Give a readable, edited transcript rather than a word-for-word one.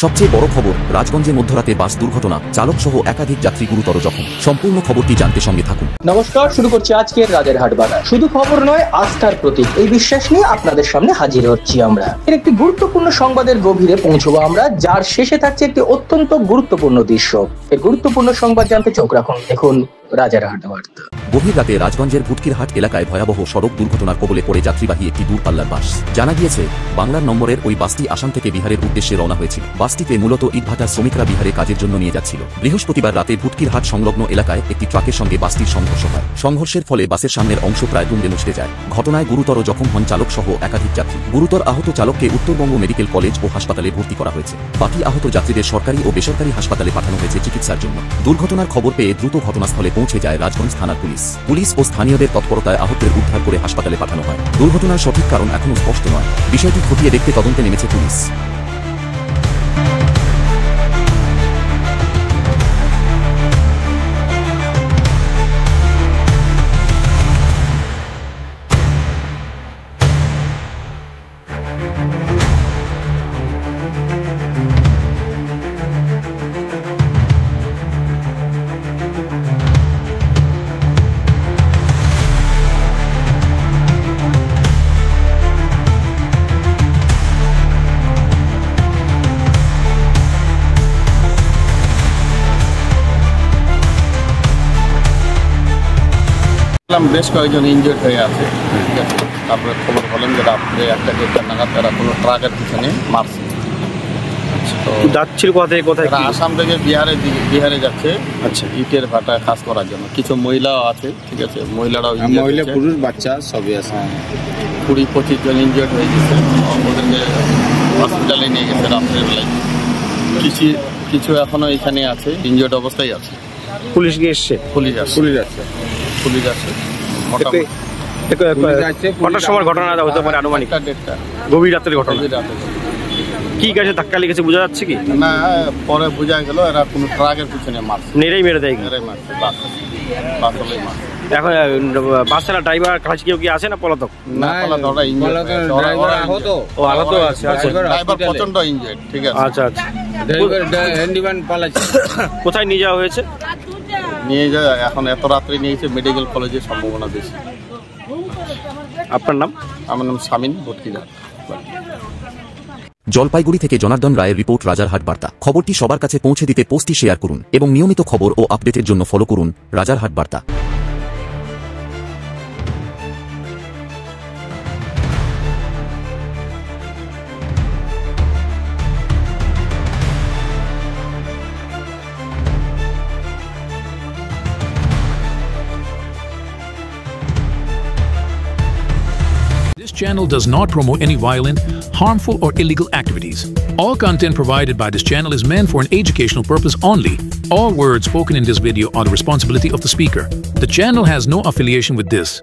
সবচেয়ে বড় খবর, রাজগঞ্জে মধ্যরাতে বাস দুর্ঘটনা, চালক সহ একাধিক যাত্রী গুরুতর জখম। সম্পূর্ণ খবরটি জানতে সঙ্গে থাকুন। নমস্কার, শুরু করছি আজকের রাজারহাট বাজার। শুধু খবর নয়, আস্থার প্রতীক, এই বিশ্বাস নিয়ে আপনাদের সামনে হাজির হচ্ছি আমরা। এর একটি গুরুত্বপূর্ণ সংবাদের গভীরে পৌঁছবো আমরা, যার শেষে থাকছে একটি অত্যন্ত গুরুত্বপূর্ণ দৃশ্য। এই গুরুত্বপূর্ণ সংবাদ জানতে চোখ রাখুন, দেখুন রাজারহাট বার্তা। গভীর রাতে রাজগঞ্জের ভুটকিরহাট এলাকায় ভয়াবহ সড়ক দুর্ঘটনার কবলে পড়ে যাত্রীবাহী একটি দূরপাল্লার বাস। জানা গিয়েছে, বাংলার নম্বরের ওই বাসটি আসাম থেকে বিহারের উদ্দেশ্যে রওনা হয়েছিল। বাসটিতে মূলত ইটভাটার শ্রমিকরা বিহারে কাজের জন্য নিয়ে যাচ্ছিল। বৃহস্পতিবার রাতে ভুটকিরহাট সংলগ্ন এলাকায় একটি ট্রাকের সঙ্গে বাসটির সংঘর্ষ হয়। সংঘর্ষের ফলে বাসের সামনের অংশ প্রায় দুমড়ে মুচড়ে যায়। ঘটনায় গুরুতর জখম হন চালক সহ একাধিক যাত্রী। গুরুতর আহত চালককে উত্তরবঙ্গ মেডিকেল কলেজ ও হাসপাতালে ভর্তি করা হয়েছে। বাকি আহত যাত্রীদের সরকারি ও বেসরকারি হাসপাতালে পাঠানো হয়েছে চিকিৎসার জন্য। দুর্ঘটনার খবর পেয়ে দ্রুত ঘটনাস্থলে পৌঁছে যায় রাজগঞ্জ থানার পুলিশ ও স্থানীয়দের তৎপরতায় আহতদের উদ্ধার করে হাসপাতালে পাঠানো হয়। দুর্ঘটনার সঠিক কারণ এখনও স্পষ্ট নয়। বিষয়টি খতিয়ে দেখতে তদন্তে নেমেছে পুলিশ। বেশ কয়েকজন ইনজুর্ড হয়ে আছে, ঠিক আছে। তারপরে খবর বলেন যে রাত্রে 1টা নাগাদ তারা কোনো ট্রাকের পিছনে মারছে। তো যাচ্ছিল কোথায় আসাম থেকে বিহারে যাচ্ছে। আচ্ছা, ইটের ভাটা কাজ করার জন্য। কিছু মহিলাও আছে, ঠিক আছে। মহিলারাও মহিলা পুরুষ বাচ্চা সবই আছে। 20-25 জন ইনজুর্ড হয়ে গেছে। ওদেরকে হসপিটালে নিয়ে গেছে রাত্রের বেলায়। কিছু এখনো এখানে আছে, ইনজুর্ড অবস্থায় আছে। পুলিশ গিয়ে এসছে? পুলিশ আছে। কটার সময় ঘটনা হতে পারে? আনুমানিক 1:30। গভীর রাতের ঘটনা। কি গাছে ধাক্কা লেগেছে বোঝা যাচ্ছে কি? না, পরে বোঝা গেল এরা কোনো ট্রাকের পিছনে মারছে। নেড়েই মেরে দেয়? এখন বাসের ড্রাইভার কাছে কেউ কি আছে না পলাতক? না, আহত আছে। ড্রাইভার প্রচন্ড ইনজুর্ড, ঠিক আছে। আচ্ছা। কোথায় নিয়ে যাওয়া হয়েছে? নিয়ে যায় এখন এত রাত্রে নিয়ে গেছে মেডিকেল কলেজের সম্ভাবনা বেশি। আপনার নাম? আমার নাম শামিন, ভটকিরহাট। জলপাইগুড়ি থেকে জনার্দন রায়ের রিপোর্ট, রাজারহাট বার্তা। খবরটি সবার কাছে পৌঁছে দিতে পোস্টটি শেয়ার করুন এবং নিয়মিত খবর ও আপডেটের জন্য ফলো করুন রাজারহাট বার্তা। This channel does not promote any violent, harmful, or illegal activities. All content provided by this channel is meant for an educational purpose only. All words spoken in this video are the responsibility of the speaker. The channel has no affiliation with this.